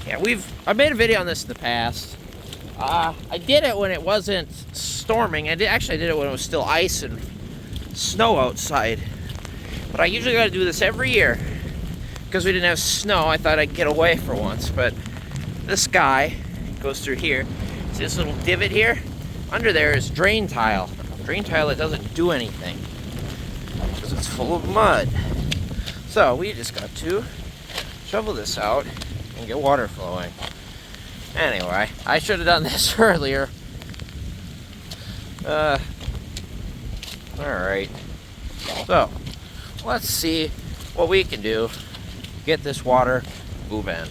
Yeah, I made a video on this in the past. I did it when it wasn't storming. I did it when it was still ice and snow outside. But I usually got to do this every year because we didn't have snow. I thought I'd get away for once, but this guy goes through here. See this little divot here? Under there is drain tile. Drain tile that doesn't do anything because it's full of mud. So we just got to shovel this out and get water flowing. Anyway, I should have done this earlier. Alright. So, let's see what we can do to get this water moving.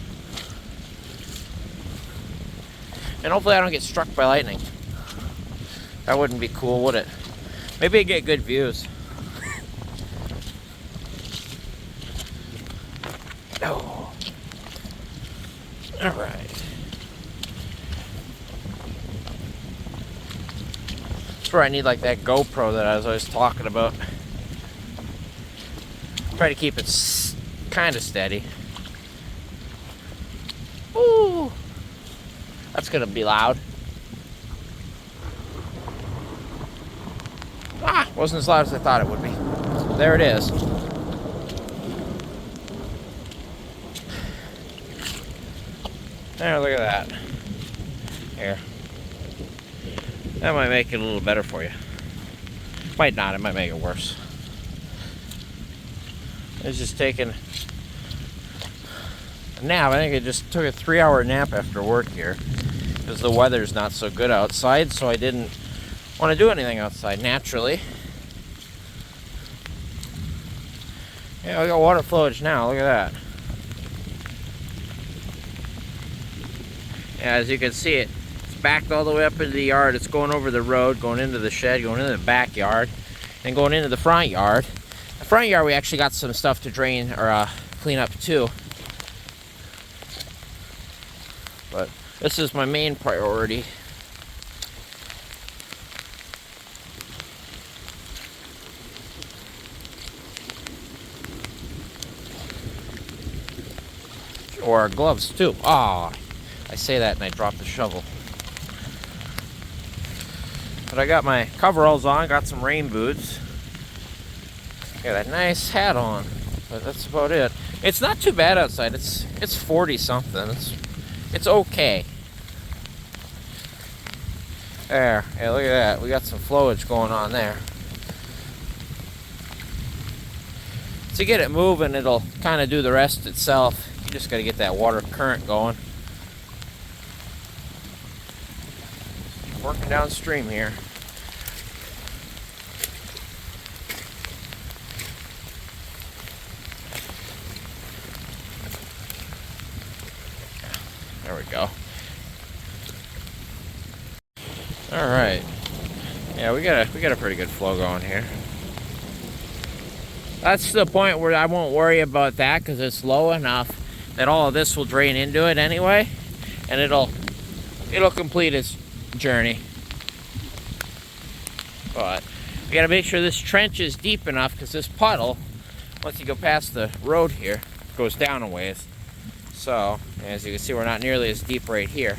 And hopefully I don't get struck by lightning. That wouldn't be cool, would it? Maybe I'd get good views. Oh. Alright. That's where I need like that GoPro that I was always talking about. Try to keep it kind of steady. Ooh. That's gonna be loud. Wasn't as loud as I thought it would be. There it is. There, look at that. Here. That might make it a little better for you. Might not, it might make it worse. It's just taking a nap. I think I just took a 3-hour nap after work here because the weather's not so good outside, so I didn't want to do anything outside naturally. Yeah, we got water flowage now, look at that. Yeah, as you can see, it's backed all the way up into the yard. It's going over the road, going into the shed, going into the backyard, and going into the front yard. The front yard, we actually got some stuff to drain or clean up too. But this is my main priority. Or our gloves too. Ah, I say that and I drop the shovel. But I got my coveralls on, got some rain boots. Got a nice hat on, but that's about it. It's not too bad outside. It's 40 something. It's okay. There, yeah, look at that. We got some flowage going on there. To get it moving, it'll kind of do the rest itself. You just got to get that water current going. Working downstream here. There we go. All right. Yeah, we got a pretty good flow going here. That's the point where I won't worry about that because it's low enough that all of this will drain into it anyway, and it'll complete its journey. But we got to make sure this trench is deep enough because this puddle, once you go past the road here, goes down a ways. So, as you can see, we're not nearly as deep right here.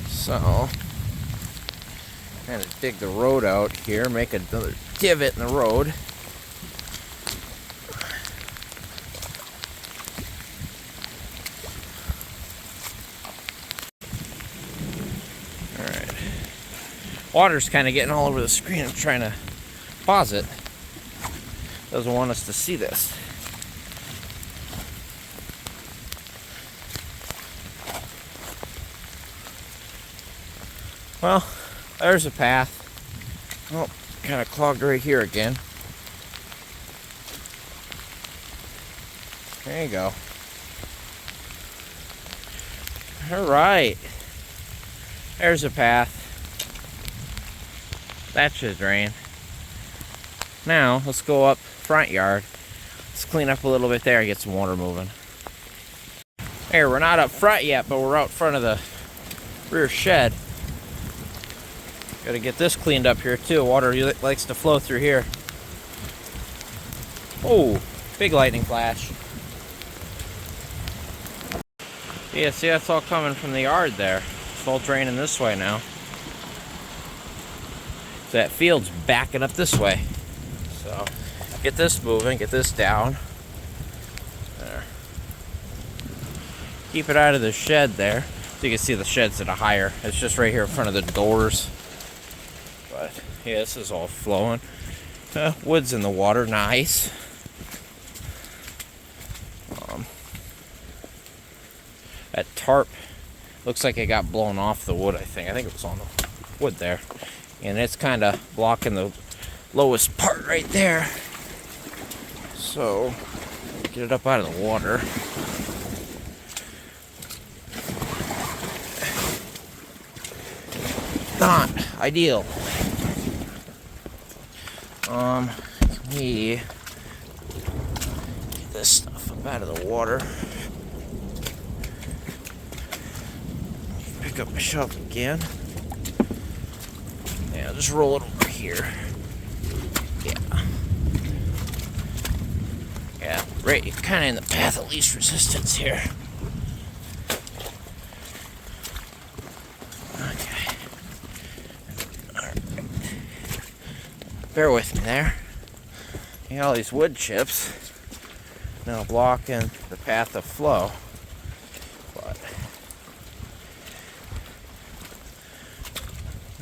So, kind of dig the road out here, make another divot in the road. Alright. Water's kind of getting all over the screen. I'm trying to pause it. Doesn't want us to see this. Well, there's a path. Oh, kind of clogged right here again. There you go. Alright. There's a path. That should drain. Now, let's go up front yard. Let's clean up a little bit there and get some water moving. Here, we're not up front yet, but we're out front of the rear shed. Got to get this cleaned up here too. Water likes to flow through here. Oh, big lightning flash. Yeah, see, that's all coming from the yard there. It's all draining this way now. So that field's backing up this way. So get this moving, get this down. There. Keep it out of the shed there. So you can see the shed's at a higher. It's just right here in front of the doors. But yeah, this is all flowing. Wood's in the water, nice. That tarp looks like it got blown off the wood, I think. I think it was on the wood there. And it's kind of blocking the lowest part right there. So, get it up out of the water. Not ideal. Can we get this stuff up out of the water? Pick up my shovel again. Yeah, just roll it over here. Yeah. Yeah, right, kind of in the path of least resistance here. Okay. Alright. Bear with me there. Yeah, all these wood chips now blocking the path of flow. But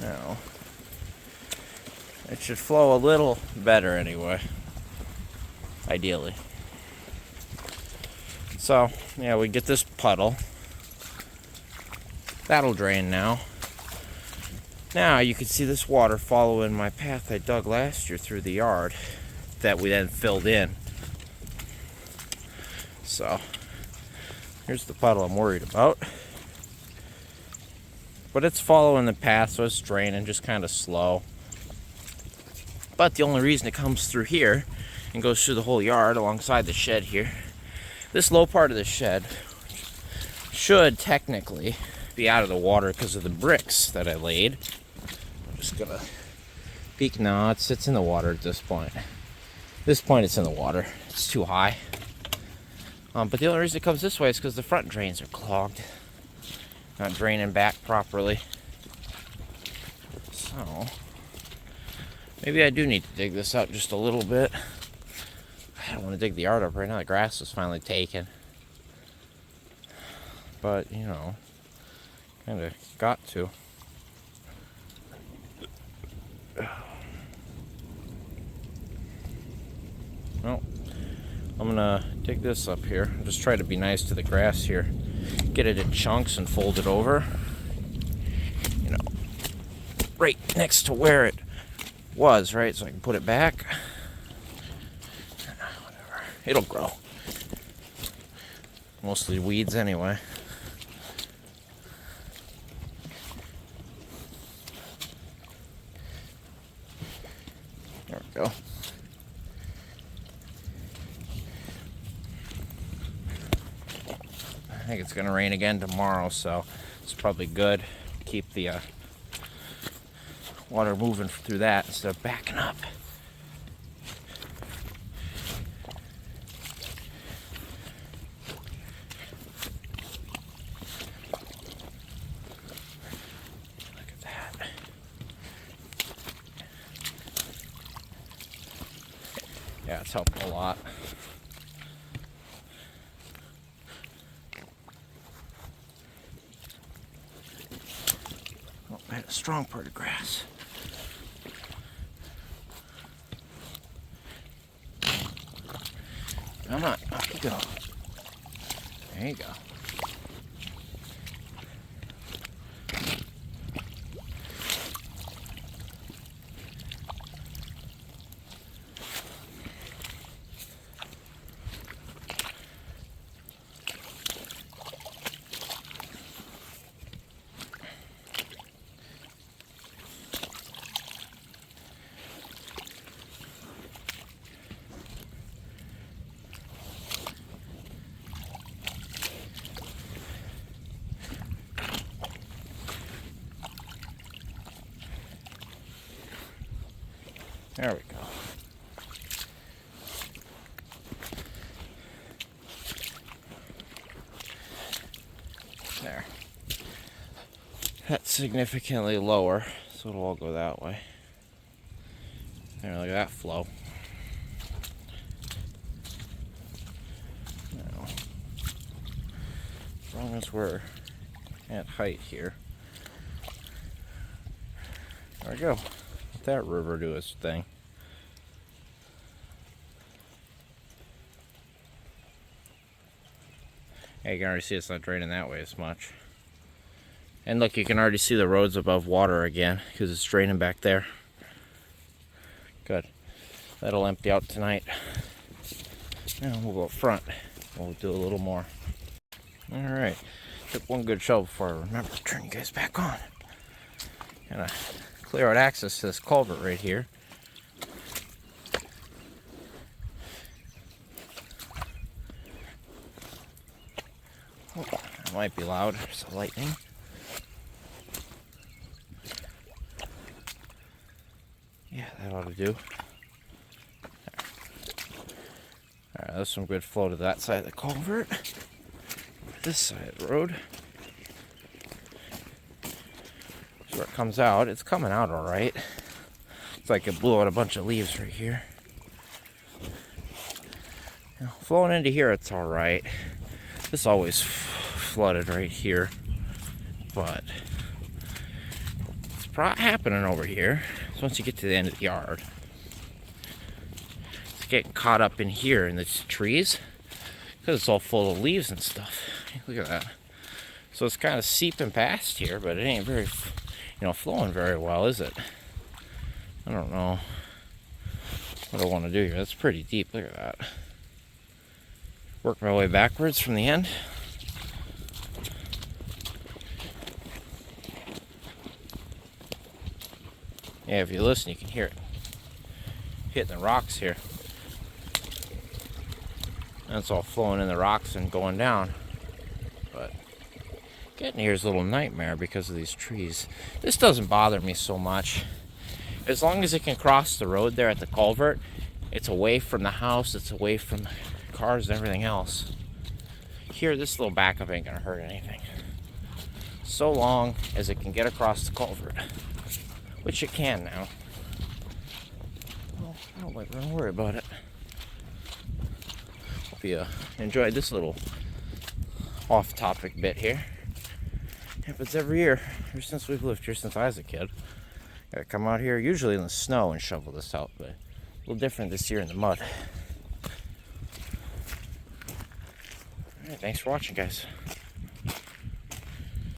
no. It should flow a little better anyway. Ideally. So, yeah, we get this puddle. That'll drain now. Now you can see this water following my path I dug last year through the yard that we then filled in. So, here's the puddle I'm worried about. But it's following the path, so it's draining just kind of slow. But the only reason it comes through here and goes through the whole yard alongside the shed here, this low part of the shed should technically be out of the water because of the bricks that I laid. I'm just gonna peek. No, it sits in the water at this point. This point it's in the water. It's too high. But the only reason it comes this way is because the front drains are clogged. Not draining back properly. So maybe I do need to dig this out just a little bit. I don't want to dig the yard up right now. The grass is finally taken. But, you know, kind of got to. Well, I'm gonna dig this up here. Just try to be nice to the grass here. Get it in chunks and fold it over. You know, right next to where it was, right? So I can put it back. Whatever. It'll grow. Mostly weeds anyway. There we go. I think it's going to rain again tomorrow, so it's probably good. Keep the water moving through that instead of backing up. Look at that. Yeah, it's helping a lot. I had a strong part of grass. Come on, up you go. There you go. There we go. significantly lower, so it'll all go that way. There, look at that flow. Now, as long as we're at height here. There we go. Let that river do its thing. Yeah, you can already see it's not draining that way as much. And look, you can already see the roads above water again because it's draining back there. Good. That'll empty out tonight. Now we'll go up front. We'll do a little more. Alright. Took one good shovel before I remember to turn you guys back on. Gonna clear out access to this culvert right here. Oh, that might be loud. There's the lightning. Yeah, that ought to do. Alright, there's some good flow to that side of the culvert. This side of the road. That's where it comes out. It's coming out alright. It's like it blew out a bunch of leaves right here. Now, flowing into here, it's alright. This always flooded right here. But it's happening over here. So once you get to the end of the yard, it's getting caught up in here in the trees because it's all full of leaves and stuff. Look at that. So it's kind of seeping past here, but it ain't very, flowing very well, is it? I don't know what I want to do here. That's pretty deep. Look at that. Work my way backwards from the end. Yeah, if you listen, you can hear it hitting the rocks here. And it's all flowing in the rocks and going down. But getting here is a little nightmare because of these trees. This doesn't bother me so much. As long as it can cross the road there at the culvert, it's away from the house, it's away from cars and everything else. Here, this little backup ain't gonna hurt anything. So long as it can get across the culvert. Which it can now. Well, I don't like to worry about it. Hope you enjoyed this little off-topic bit here. Happens every year, ever since we've lived here since I was a kid. Gotta come out here, usually in the snow, and shovel this out, but a little different this year in the mud. Alright, thanks for watching, guys.